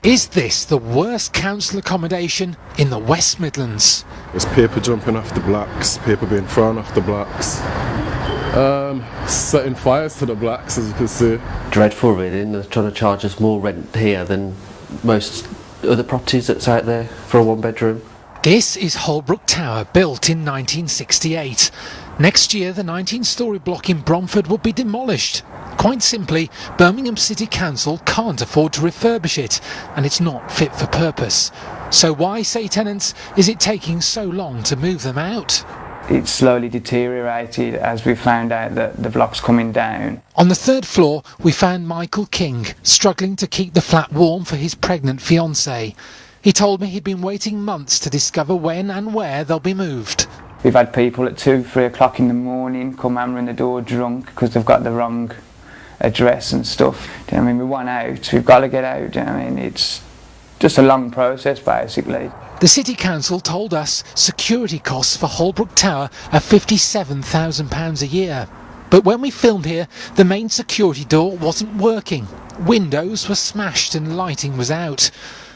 Is this the worst council accommodation in the West Midlands? There's people jumping off the blocks, people being thrown off the blocks, setting fires to the blocks, as you can see. Dreadful, really, and they're trying to charge us more rent here than most other properties that's out there for a one-bedroom. This is Holbrook Tower, built in 1968. Next year, the 19-storey block in Bromford will be demolished. Quite simply, Birmingham City Council can't afford to refurbish it, and it's not fit for purpose. So why, say tenants, is it taking so long to move them out? It's slowly deteriorated as we found out that the block's coming down. On the third floor, we found Michael King, struggling to keep the flat warm for his pregnant fiancée. He told me he'd been waiting months to discover when and where they'll be moved. We've had people at 2, 3 o'clock in the morning come hammering the door drunk because they've got the wrong address and stuff. Do you know what I mean? We want out, we've got to get out. Do you know what I mean? It's just a long process, basically. The City Council told us security costs for Holbrook Tower are £57,000 a year. But when we filmed here, the main security door wasn't working. Windows were smashed and lighting was out.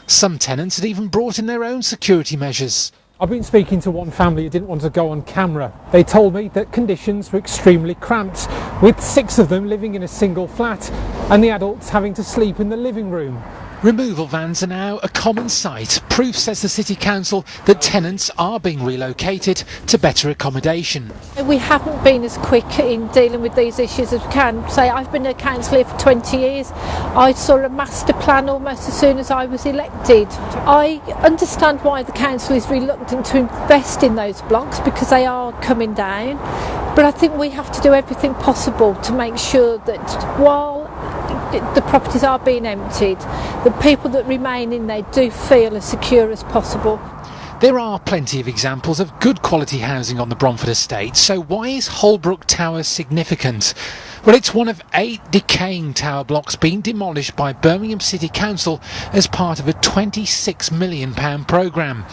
Some tenants had even brought in their own security measures. I've been speaking to one family who didn't want to go on camera. They told me that conditions were extremely cramped, with 6 of them living in a single flat and the adults having to sleep in the living room. Removal vans are now a common sight. Proof, says the City Council, that tenants are being relocated to better accommodation. We haven't been as quick in dealing with these issues as we can. Say, I've been a councillor for 20 years. I saw a master plan almost as soon as I was elected. I understand why the council is reluctant to invest in those blocks because they are coming down. But I think we have to do everything possible to make sure that while the properties are being emptied, the people that remain in there do feel as secure as possible. There are plenty of examples of good quality housing on the Bromford estate, so why is Holbrook Tower significant? Well, it's one of 8 decaying tower blocks being demolished by Birmingham City Council as part of a £26 million programme.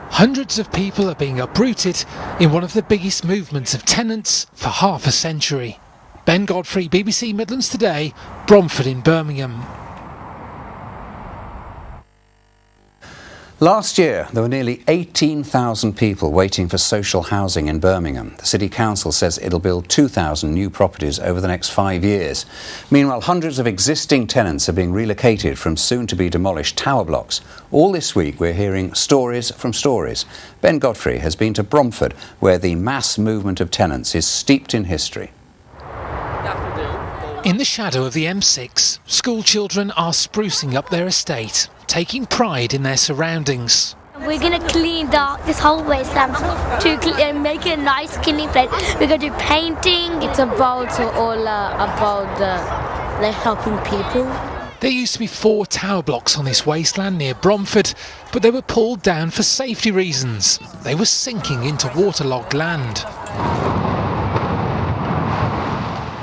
Hundreds of people are being uprooted in one of the biggest movements of tenants for half a century. Ben Godfrey, BBC Midlands Today, Bromford in Birmingham. Last year, there were nearly 18,000 people waiting for social housing in Birmingham. The City Council says it'll build 2,000 new properties over the next 5 years. Meanwhile, hundreds of existing tenants are being relocated from soon-to-be demolished tower blocks. All this week, we're hearing stories from Storeys. Ben Godfrey has been to Bromford, where the mass movement of tenants is steeped in history. In the shadow of the M6, school children are sprucing up their estate, taking pride in their surroundings. We're going to clean this whole wasteland to make it a nice clean place. We're going to do painting. It's about helping people. There used to be 4 tower blocks on this wasteland near Bromford, but they were pulled down for safety reasons. They were sinking into waterlogged land.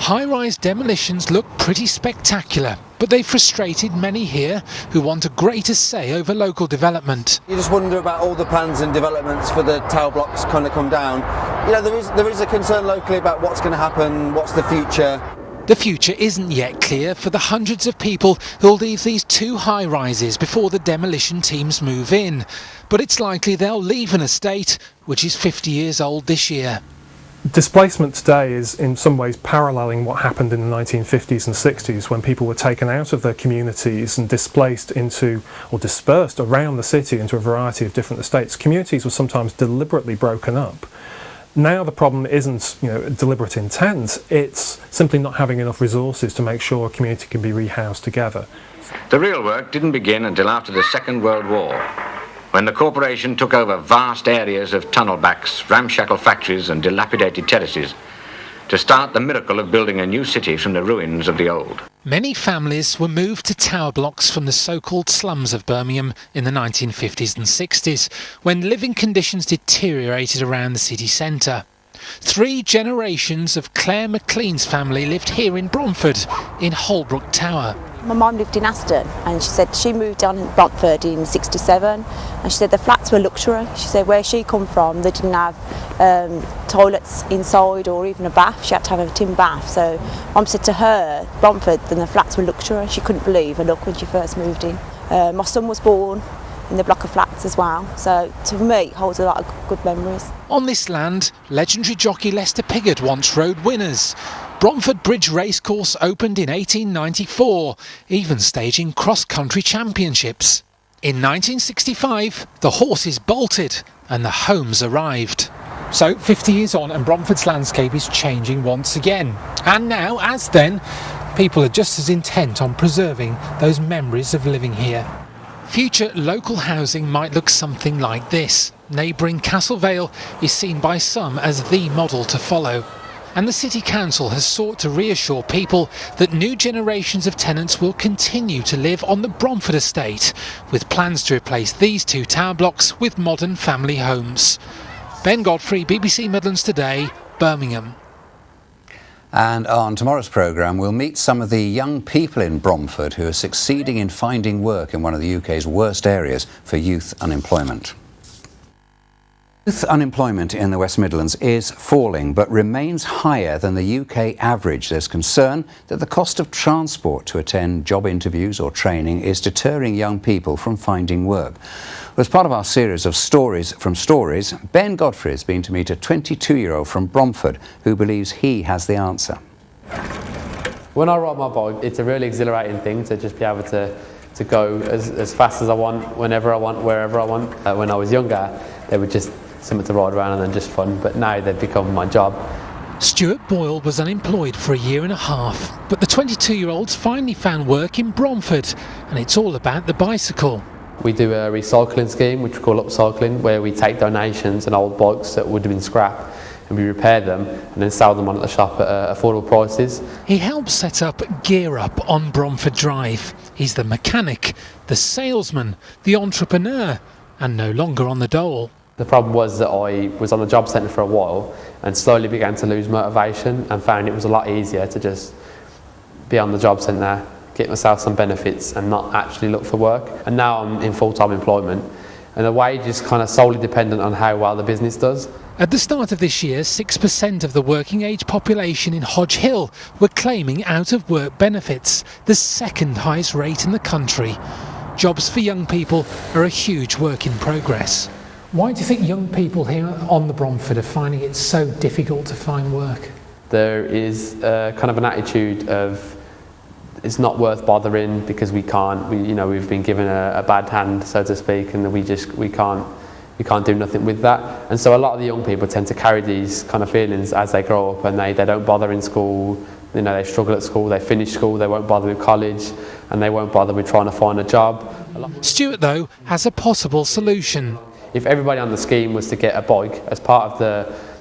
High-rise demolitions look pretty spectacular, but they've frustrated many here who want a greater say over local development. You just wonder about all the plans and developments for the tower blocks kind of come down. You know, there is a concern locally about what's going to happen, what's the future. The future isn't yet clear for the hundreds of people who'll leave these 2 high-rises before the demolition teams move in. But it's likely they'll leave an estate which is 50 years old this year. Displacement today is in some ways paralleling what happened in the 1950s and 60s when people were taken out of their communities and displaced into or dispersed around the city into a variety of different estates. Communities were sometimes deliberately broken up. Now the problem isn't, deliberate intent, it's simply not having enough resources to make sure a community can be rehoused together. The real work didn't begin until after the Second World War, when the corporation took over vast areas of tunnel backs, ramshackle factories and dilapidated terraces to start the miracle of building a new city from the ruins of the old. Many families were moved to tower blocks from the so-called slums of Birmingham in the 1950s and 60s, when living conditions deteriorated around the city centre. 3 generations of Claire McLean's family lived here in Bromford, in Holbrook Tower. My mum lived in Aston and she said she moved down in Bromford in '67 and she said the flats were luxury. She said where she come from they didn't have toilets inside or even a bath. She had to have a tin bath. So Mum said to her, Bromford, then the flats were luxury. She couldn't believe her luck when she first moved in. My son was born in the block of flats as well, so to me it holds a lot of good memories. On this land, legendary jockey Lester Piggott once rode winners. Bromford Bridge Racecourse opened in 1894, even staging cross-country championships. In 1965, the horses bolted and the homes arrived. So 50 years on and Bromford's landscape is changing once again. And now, as then, people are just as intent on preserving those memories of living here. Future local housing might look something like this. Neighbouring Castle Vale is seen by some as the model to follow. And the City Council has sought to reassure people that new generations of tenants will continue to live on the Bromford estate, with plans to replace these two tower blocks with modern family homes. Ben Godfrey, BBC Midlands Today, Birmingham. And on tomorrow's programme, we'll meet some of the young people in Bromford who are succeeding in finding work in one of the UK's worst areas for youth unemployment. Youth unemployment in the West Midlands is falling but remains higher than the UK average. There's concern that the cost of transport to attend job interviews or training is deterring young people from finding work. As part of our series of Stories from Stories, Ben Godfrey has been to meet a 22-year-old from Bromford who believes he has the answer. When I ride my bike, it's a really exhilarating thing to just be able to go as fast as I want, whenever I want, wherever I want. When I was younger, they were just something to ride around and then just fun, but now they've become my job. Stuart Boyle was unemployed for a year and a half, but the 22-year-old's finally found work in Bromford, and it's all about the bicycle. We do a recycling scheme, which we call upcycling, where we take donations and old bikes that would have been scrap and we repair them and then sell them on at the shop at affordable prices. He helps set up Gear Up on Bromford Drive. He's the mechanic, the salesman, the entrepreneur, and no longer on the dole. The problem was that I was on the job centre for a while and slowly began to lose motivation and found it was a lot easier to just be on the job centre, get myself some benefits and not actually look for work. And now I'm in full-time employment and the wage is kind of solely dependent on how well the business does. At the start of this year, 6% of the working age population in Hodge Hill were claiming out-of-work benefits, the second highest rate in the country. Jobs for young people are a huge work in progress. Why do you think young people here on the Bromford are finding it so difficult to find work? There is kind of an attitude of it's not worth bothering because we can't. We've been given a bad hand, so to speak, and we can't do nothing with that. And so a lot of the young people tend to carry these kind of feelings as they grow up, and they don't bother in school. They struggle at school. They finish school. They won't bother with college, and they won't bother with trying to find a job. Stuart, though, has a possible solution. If everybody on the scheme was to get a bike as part of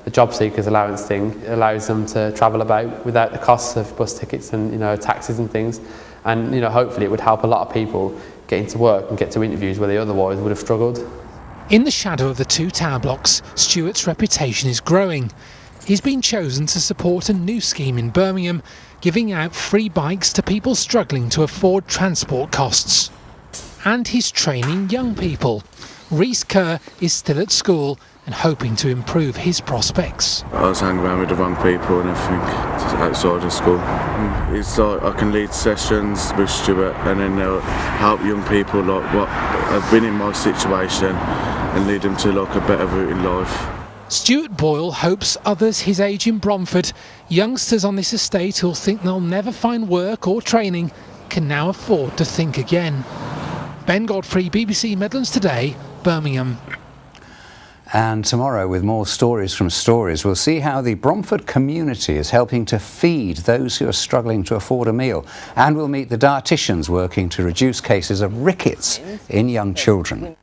the job seekers allowance thing, it allows them to travel about without the costs of bus tickets and taxes and things, and hopefully it would help a lot of people get into work and get to interviews where they otherwise would have struggled. In the shadow of the two tower blocks, Stuart's reputation is growing. He's been chosen to support a new scheme in Birmingham, giving out free bikes to people struggling to afford transport costs. And he's training young people. Reese Kerr is still at school and hoping to improve his prospects. I was hanging around with the wrong people and everything outside of school. It's like I can lead sessions with Stuart and then help young people like what have been in my situation and lead them to like a better route in life. Stuart Boyle hopes others his age in Bromford, youngsters on this estate who'll think they'll never find work or training, can now afford to think again. Ben Godfrey, BBC Midlands Today, Birmingham. And tomorrow, with more stories from Stories, we'll see how the Bromford community is helping to feed those who are struggling to afford a meal. And we'll meet the dietitians working to reduce cases of rickets in young children.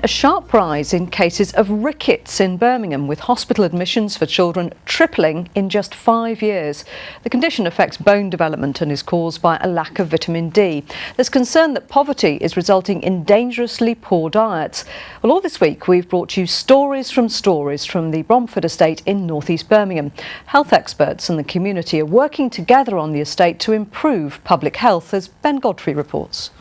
A sharp rise in cases of rickets in Birmingham, with hospital admissions for children tripling in just 5 years. The condition affects bone development and is caused by a lack of vitamin D. There's concern that poverty is resulting in dangerously poor diets. Well, all this week we've brought you stories from the Bromford estate in northeast Birmingham. Health experts and the community are working together on the estate to improve public health, as Ben Godfrey reports.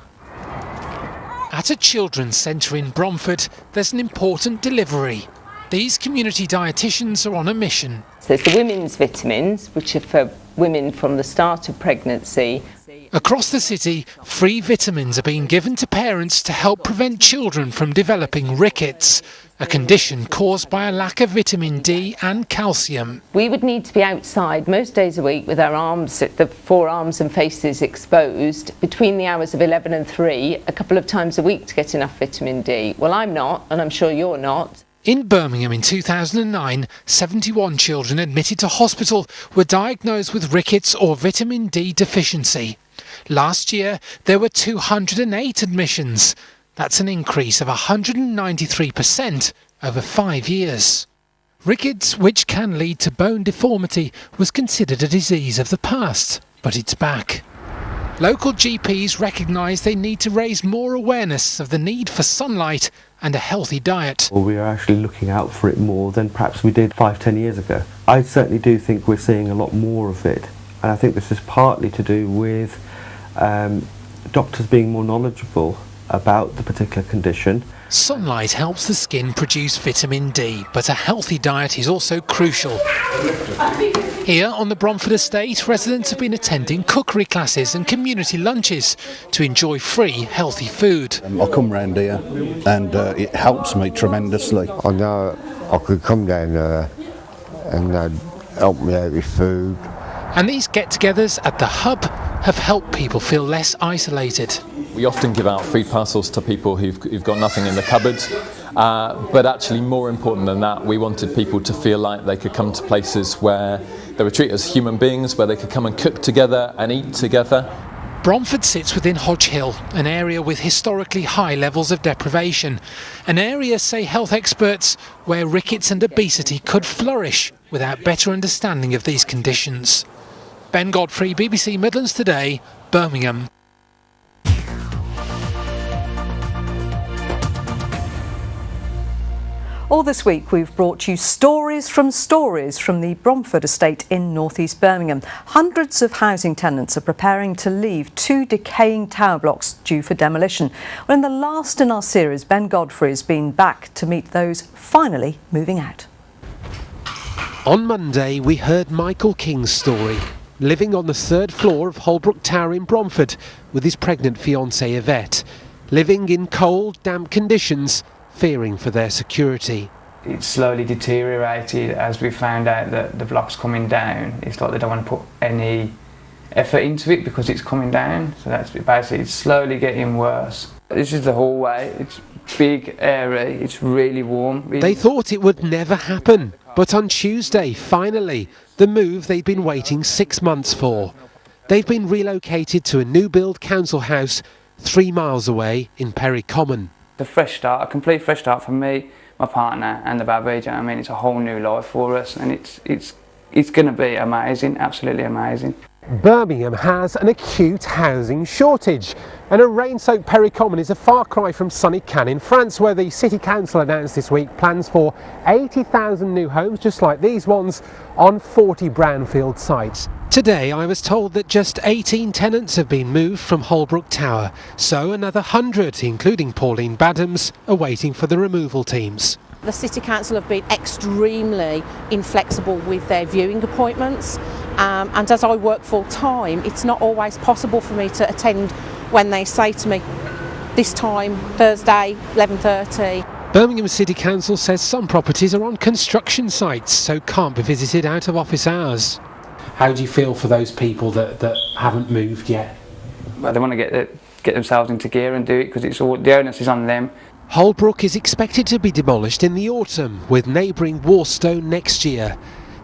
At a children's centre in Bromford, there's an important delivery. These community dietitians are on a mission. So there's the women's vitamins, which are for women from the start of pregnancy. Across the city, free vitamins are being given to parents to help prevent children from developing rickets, a condition caused by a lack of vitamin D and calcium. We would need to be outside most days a week with our arms, the forearms and faces exposed between the hours of 11 and 3 a couple of times a week to get enough vitamin D. Well, I'm not, and I'm sure you're not. In Birmingham in 2009, 71 children admitted to hospital were diagnosed with rickets or vitamin D deficiency. Last year, there were 208 admissions. That's an increase of 193% over 5 years. Rickets, which can lead to bone deformity, was considered a disease of the past, but it's back. Local GPs recognise they need to raise more awareness of the need for sunlight and a healthy diet. Well, we are actually looking out for it more than perhaps we did 5-10 years ago. I certainly do think we're seeing a lot more of it, and I think this is partly to do with doctors being more knowledgeable about the particular condition. Sunlight helps the skin produce vitamin D, but a healthy diet is also crucial. Here on the Bromford estate, residents have been attending cookery classes and community lunches to enjoy free, healthy food. I come round here and it helps me tremendously. I know I could come down there and they'd help me out with food. And these get-togethers at the hub have helped people feel less isolated. We often give out food parcels to people who've got nothing in the cupboard, but actually more important than that, we wanted people to feel like they could come to places where they were treated as human beings, where they could come and cook together and eat together. Bromford sits within Hodge Hill, an area with historically high levels of deprivation. An area, say health experts, where rickets and obesity could flourish without better understanding of these conditions. Ben Godfrey, BBC Midlands Today, Birmingham. All this week we've brought you stories from the Bromford estate in northeast Birmingham. Hundreds of housing tenants are preparing to leave 2 decaying tower blocks due for demolition. Well, in the last in our series, Ben Godfrey has been back to meet those finally moving out. On Monday we heard Michael King's story, living on the 3rd floor of Holbrook Tower in Bromford with his pregnant fiancée Yvette, living in cold, damp conditions, fearing for their security. It's slowly deteriorated as we found out that the block's coming down. It's like they don't want to put any effort into it because it's coming down. So that's basically, it's slowly getting worse. This is the hallway. It's big, airy, it's really warm. They thought it would never happen, but on Tuesday, finally, the move they'd been waiting 6 months for. They've been relocated to a new build council house 3 miles away in Perry Common. A fresh start, a complete fresh start for me, my partner and the baby. Do you know what I mean? It's a whole new life for us, and it's going to be amazing, absolutely amazing. Birmingham has an acute housing shortage, and a rain-soaked Perry Common is a far cry from sunny Cannes in France, where the City Council announced this week plans for 80,000 new homes, just like these ones, on 40 brownfield sites. Today I was told that just 18 tenants have been moved from Holbrook Tower, so another 100, including Pauline Badams, are waiting for the removal teams. The City Council have been extremely inflexible with their viewing appointments, and as I work full time, it's not always possible for me to attend when they say to me, this time, Thursday, 11:30. Birmingham City Council says some properties are on construction sites, so can't be visited out of office hours. How do you feel for those people that haven't moved yet? Well, they want to get themselves into gear and do it because it's all, the onus is on them. Holbrook is expected to be demolished in the autumn, with neighbouring Warstone next year.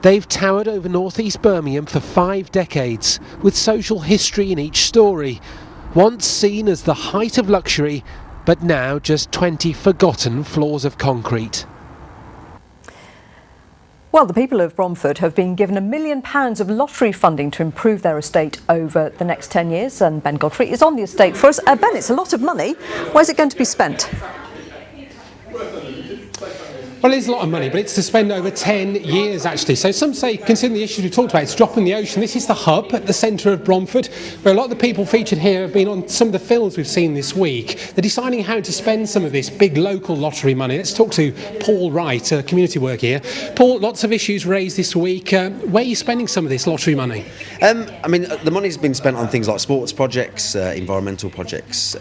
They've towered over northeast Birmingham for 5 decades, with social history in each story. Once seen as the height of luxury, but now just 20 forgotten floors of concrete. Well, the people of Bromford have been given £1 million of lottery funding to improve their estate over the next 10 years, and Ben Godfrey is on the estate for us. Ben, it's a lot of money. Where's it going to be spent? Well, it is a lot of money, but it's to spend over 10 years, actually. So some say, considering the issues we've talked about, it's dropping the ocean. This is the hub at the centre of Bromford, where a lot of the people featured here have been on some of the films we've seen this week. They're deciding how to spend some of this big local lottery money. Let's talk to Paul Wright, a community worker here. Paul, lots of issues raised this week. Where are you spending some of this lottery money? I mean, the money's been spent on things like sports projects, environmental projects,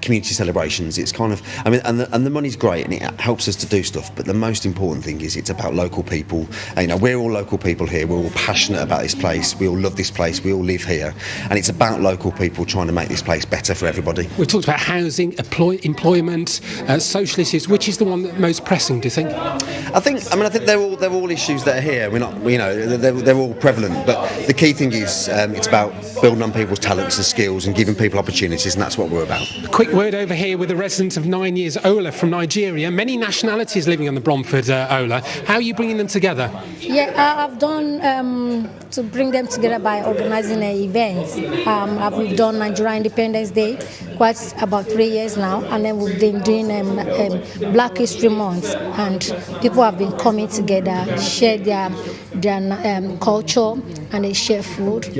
community celebrations. It's kind of, I mean, and the money's great and it helps us to do stuff. But the most important thing is it's about local people. And, you know, we're all local people here. We're all passionate about this place. We all love this place. We all live here, and it's about local people trying to make this place better for everybody. We've talked about housing, employment, social issues. Which is the one that's most pressing, do you think? I think they're all issues that are here. We're not, you know, they're all prevalent. But the key thing is it's about building on people's talents and skills and giving people opportunities, and that's what we're about. A quick word over here with a resident of 9 years, Ola from Nigeria. Many nationalities living on the Bromford, Ola. How are you bringing them together? Yeah, I've done to bring them together by organising events. We've done Nigeria Independence Day quite about 3 years now, and then we've been doing Black History Month, and people have been coming together, share their culture, and they share food.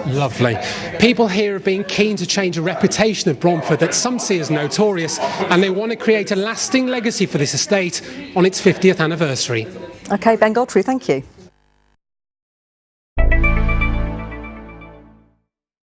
Lovely. People here have been keen to change a reputation of Bromford that some see as notorious, and they want to create a lasting legacy for this estate on its 50th anniversary. OK, Ben Godfrey, thank you.